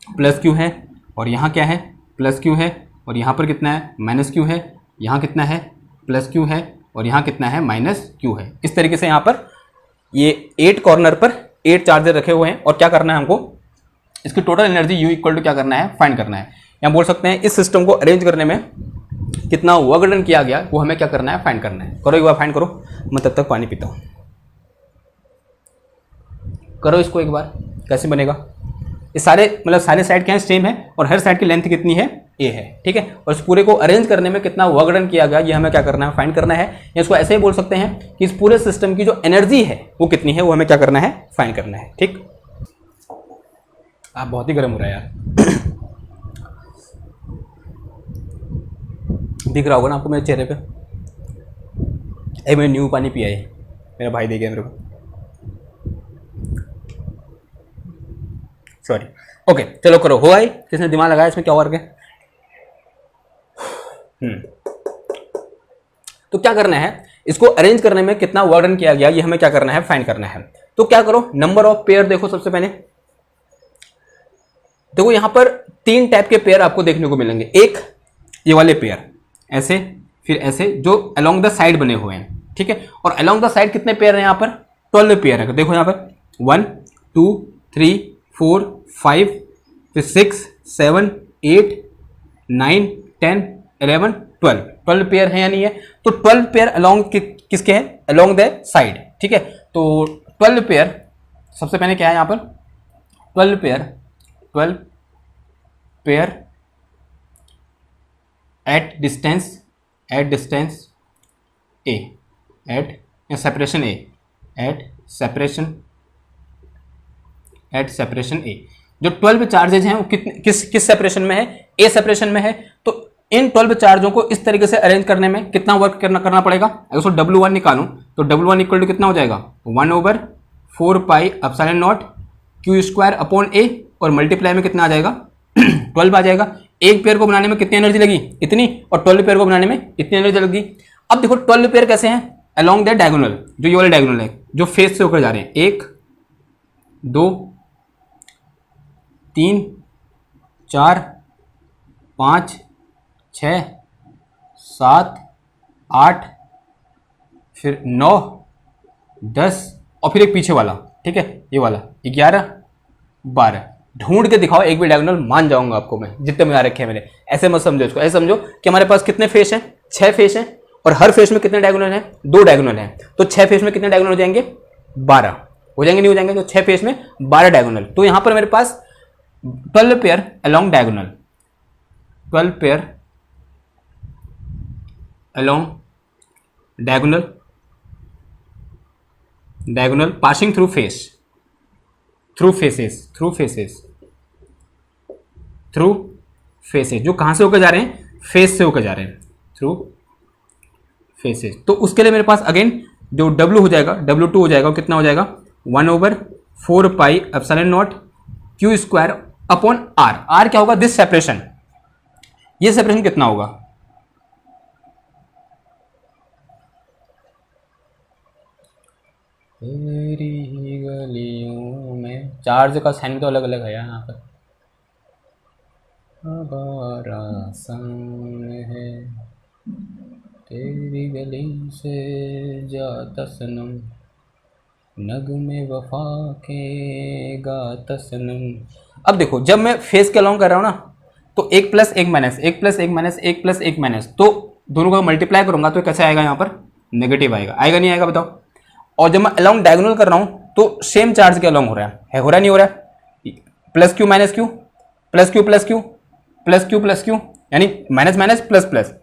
प्लस क्यू है। और यहाँ क्या है, प्लस क्यू है। और यहाँ पर कितना है, माइनस क्यू है। यहाँ कितना है, प्लस क्यू है। और यहाँ कितना है, माइनस क्यू है। इस तरीके से यहाँ पर ये 8 कॉर्नर पर 8 चार्जर रखे हुए हैं, और क्या करना है हमको, इसकी total energy U equal to क्या करना है, फाइंड करना है। या बोल सकते हैं इस सिस्टम को अरेंज करने में कितना वर्क डन किया गया वो हमें क्या करना है, फाइंड करना है। करो एक बार फाइंड करो, मैं तब तक पानी पीता हूँ। करो इसको एक बार, कैसे बनेगा। ये सारे मतलब सारे साइड क्या है, सेम है, और हर साइड की लेंथ कितनी है, a है। ठीक है, और इस पूरे को अरेंज करने में कितना वर्क डन किया गया ये हमें क्या करना है, फाइंड करना है। या इसको ऐसे ही बोल सकते हैं कि इस पूरे सिस्टम की जो एनर्जी है वो कितनी है, वो हमें क्या करना है, फाइंड करना है। ठीक, आप बहुत ही गर्म हो रहा है यार। दिख रहा होगा ना आपको मेरे चेहरे पे। मैंने न्यू पानी पिया है, मेरा भाई दे गया मेरे को, सॉरी। ओके चलो करो, हो आई, किसने दिमाग लगाया इसमें, क्या और क्या। तो क्या करना है, इसको अरेंज करने में कितना वर्क डन किया गया ये हमें क्या करना है, फाइंड करना है। तो क्या करो, नंबर ऑफ पेयर देखो। सबसे पहले देखो यहां पर 3 टाइप के पेयर आपको देखने को मिलेंगे। एक ये वाले पेयर ऐसे, फिर ऐसे, जो अलोंग द साइड बने हुए हैं। ठीक है, और अलोंग द साइड कितने पेयर हैं, यहाँ पर 12 पेयर है। देखो यहाँ पर 1 2 3 4 5, फिर 6 7 8 9 10 11 12 पेयर है या नहीं है। तो 12 पेयर अलोंग किसके हैं, अलोंग द साइड। ठीक है, तो 12 पेयर, सबसे पहले क्या है यहाँ पर 12 pair at distance a, at separation a, at separation a. जो 12 चार्जेज हैं वो किस सेपरेशन में है, ए सेपरेशन में है। तो इन 12 चार्जों को इस तरीके से अरेंज करने में कितना वर्क करना पड़ेगा। अगर उसको W1 निकालूं तो W1 इक्वल टू कितना हो जाएगा, 1/4 pi epsilon naught q square upon a, और मल्टीप्लाई में कितना आ जाएगा 12 आ जाएगा। एक पेयर को बनाने में कितनी एनर्जी लगी, इतनी, और 12 पेयर को बनाने में इतनी एनर्जी लगी। अब देखो 12 पेयर कैसे हैं, अलोंग द डायगोनल, जो ये वाले डायगोनल है, जो फेस से होकर जा रहे हैं, 1 2 3 4 5 6 7 8, फिर 9 10, और फिर एक पीछे वाला। ठीक है, ये वाला 11 12। ढूंढ के दिखाओ एक भी डायगोनल, मान जाऊंगा आपको मैं, जितने में आ रखे हैं मैंने। ऐसे मत समझो इसको, ऐसे समझो कि हमारे पास कितने फेस हैं, 6 फेस हैं, और हर फेस में कितने डायगोनल हैं, 2 डायगोनल हैं। तो 6 फेस में कितने डायगोनल हो जाएंगे, 12 हो जाएंगे, नहीं हो जाएंगे। तो 6 फेस में 12 डायगोनल। तो यहां पर मेरे पास 12 pair along diagonal, 12 pair along diagonal passing through faces, जो कहां से होकर जा रहे हैं, फेस से होकर जा रहे हैं, थ्रू फेसेस। तो उसके लिए मेरे पास अगेन जो W हो जाएगा, W2 हो जाएगा, कितना हो जाएगा 1/4 π ε0 Q² अपॉन R। R क्या होगा, दिस सेपरेशन, ये सेपरेशन कितना होगा, तेरी गलियों में, चार्ज का साइन तो अलग अलग है यहाँ पर, हमारा सन है तेरी गली से जाता सनम, नगमे वफा के गाता सनम। अब देखो जब मैं फेस के अलॉन्ग कर रहा हूँ ना, तो 1 + 1 - 1 + 1 - 1 + 1 - तो दोनों को मल्टीप्लाई करूंगा तो कैसे आएगा, यहाँ पर नेगेटिव आएगा, आएगा नहीं आएगा बताओ। और जब मैं अलॉन्ग डायगोनल कर रहा हूँ तो सेम चार्ज के अलॉन्ग हो रहा है, हो रहा नहीं हो रहा है, +q - q +q +q +q यानी माइनस माइनस प्लस प्लस,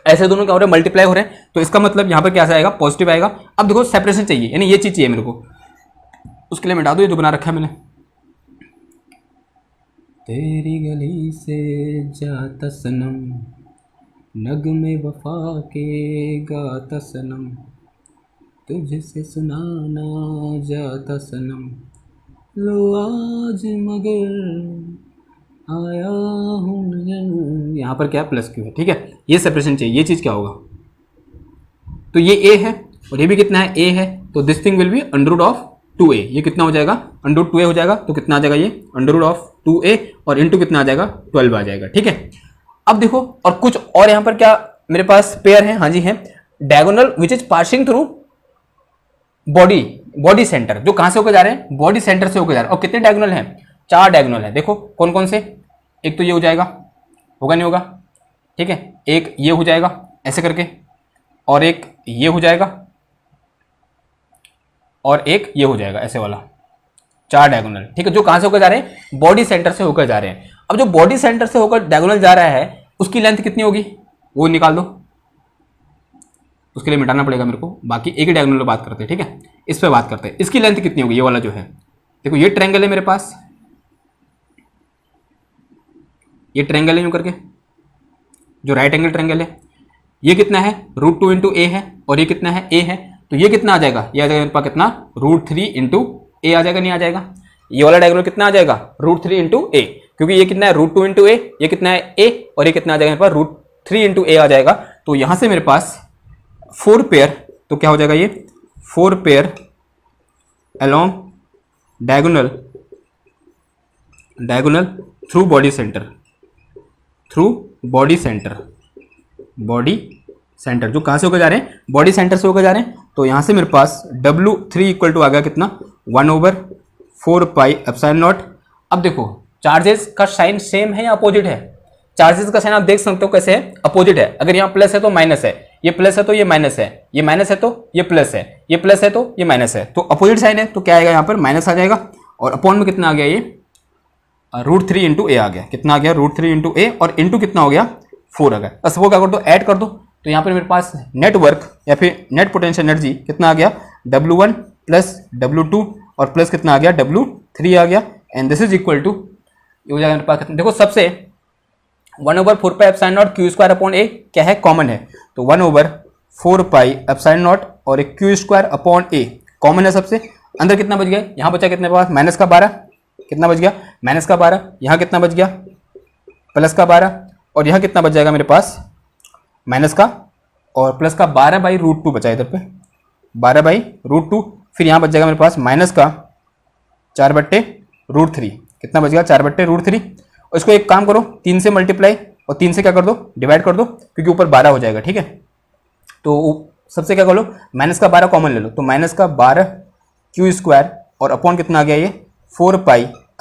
ऐसे दोनों क्या हो रहे हैं, मल्टीप्लाई हो रहे हैं। तो इसका मतलब यहाँ पर क्या आएगा, पॉजिटिव आएगा। अब देखो सेपरेशन चाहिए, यानी ये चीज चाहिए मेरे को, उसके लिए मिटा दो ये जो बना रखा है मैंने, तेरी गली से जाता सनम, नगमे वफा के गाता सनम, तुझसे सुनाना जाता सनम, लो आज मगर आया हूँ। यहाँ पर क्या +q है, ठीक है, ये सेपरेशन चाहिए, ये चीज़ क्या होगा, तो ये a है और ये भी कितना है, a है, तो this thing will B √2a, ये कितना हो जाएगा, √2a हो जाएगा, तो कितना आ जाएगा ये √2a और इंटू कितना आ जाएगा 12 आ जाएगा, ठीक है। अब देखो और कुछ और यहाँ पर क्या मेरे पास पेयर है, हाँ जी है, diagonal which is passing through body centre, जो कहां से होकर जा रहे हैं, बॉडी सेंटर से होकर जा रहे हैं। और कितने डायगोनल हैं, 4 डायगोनल है, देखो कौन कौन से, एक तो ये हो जाएगा, होगा नहीं होगा, ठीक है, एक ये हो जाएगा ऐसे करके, और एक ये हो जाएगा, और एक ये हो जाएगा ऐसे वाला, 4 डायगोनल, ठीक है, जो कहां से होकर जा रहे हैं, बॉडी सेंटर से होकर जा रहे हैं। अब जो बॉडी सेंटर से होकर डायगोनल जा रहा है उसकी लेंथ कितनी होगी, वो निकाल दो, उसके लिए मिटाना पड़ेगा मेरे को, बाकी एक ही डायगोनल पर बात करते हैं, ठीक है, इस पर बात करते हैं, इसकी लेंथ कितनी होगी, ये वाला जो है, देखो ये ट्रायंगल है मेरे पास, ये ट्रायंगल है यूं करके, जो राइट एंगल ट्रायंगल है, ये कितना है √2 × a है, और ये कितना है a है, तो ये कितना आ जाएगा, ये आ जाएगा मेरे पास कितना √3 × a आ जाएगा, नहीं आ जाएगा, ये वाला डायगोनल कितना आ जाएगा √3 × a, क्योंकि ये कितना है √2 × a, ये कितना है a, और ये कितना आ जाएगा मेरे पास √3 × a आ जाएगा। तो यहां से मेरे पास 4 पेयर, तो क्या हो जाएगा ये 4 pair along diagonal through body centre, जो कहां से होकर जा रहे हैं, बॉडी सेंटर से होकर जा रहे हैं। तो यहां से मेरे पास W3 = आ गया कितना 1/4 π ε0। अब देखो चार्जेस का साइन सेम है या अपोजिट है, चार्जेस का साइन आप देख सकते हो कैसे है, अपोजिट है, अगर यहाँ प्लस है तो माइनस है, ये प्लस है तो ये माइनस है, ये माइनस है तो ये प्लस है, ये प्लस है तो ये माइनस है, तो अपोजिट साइन है, तो क्या आएगा यहाँ पर माइनस आ जाएगा, और अपॉन में कितना आ गया, ये √3 × a आ गया, कितना आ गया √3 × a, और इंटू कितना हो गया 4 आ गया। बस वो क्या कर दो, ऐड कर दो, तो यहाँ पर मेरे पास नेटवर्क या फिर नेट पोटेंशियल एनर्जी कितना आ गया W1 + W2 और प्लस कितना आ गया W3 आ गया, and this is equal to, ये हो जाएगा मेरे पास, देखो सबसे 1/4 π ε0 Q² अपॉन a क्या है, कॉमन है, तो 1/4 π ε0 और एक Q² अपॉन a कॉमन है सबसे, अंदर कितना बच गया, यहाँ बचा कितने पास -12, कितना बच गया -12, यहाँ कितना बच गया +12, और यहाँ कितना बच जाएगा मेरे पास माइनस का और प्लस का 12/√2 बचा इधर पे 12/√2, फिर यहाँ बच जाएगा मेरे पास माइनस का 4/√3, कितना बच गया 4/√3, और इसको एक काम करो 3 से मल्टीप्लाई और 3 से क्या कर दो डिवाइड कर दो, क्योंकि ऊपर 12 हो जाएगा, ठीक है, तो सबसे क्या कर लो -12 कॉमन ले लो, तो -12 Q² और अपॉन कितना आ गया ये 4 π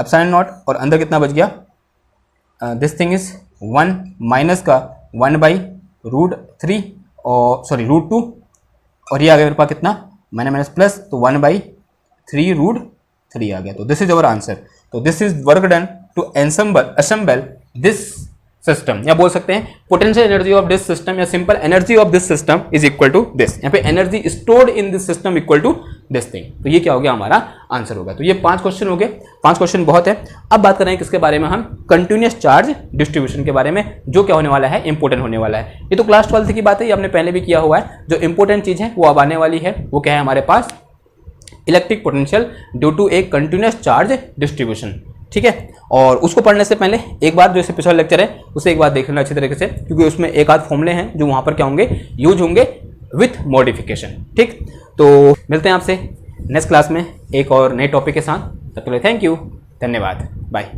ε0, और अंदर कितना बच गया, दिस थिंग इज 1 माइनस का 1/√3 और सॉरी √2, और ये आ गया मेरे पास कितना माइनस प्लस, तो 1/3√3 आ गया। तो दिस इज अवर आंसर। तो this is work done to assemble this system, या बोल सकते हैं potential energy of this system या simple energy of this system is equal to this. यहाँ पे energy stored in this system equal to this thing. तो ये क्या हो गया, हमारा आंसर होगा। तो ये 5 क्वेश्चन हो गए, 5 क्वेश्चन बहुत है। अब बात करें किसके बारे में, हम कंटिन्यूअस चार्ज डिस्ट्रीब्यूशन के बारे में, जो क्या होने वाला है, इंपॉर्टेंट होने वाला है। ये तो क्लास 12 की बात है, ये हमने पहले भी किया हुआ है। जो इंपॉर्टेंट चीज़ है वो अब आने वाली है, वो क्या है हमारे पास, electric potential due to a continuous charge distribution. ठीक है, और उसको पढ़ने से पहले एक बार जो इससे पिछला लेक्चर है उसे एक बार देख लेना अच्छी तरीके से, क्योंकि उसमें एक आध फॉर्मूले हैं जो वहाँ पर क्या होंगे, यूज होंगे विथ मॉडिफिकेशन। ठीक, तो मिलते हैं आपसे नेक्स्ट क्लास में एक और नए टॉपिक के साथ। तब तक के लिए थैंक यू, धन्यवाद, बाय।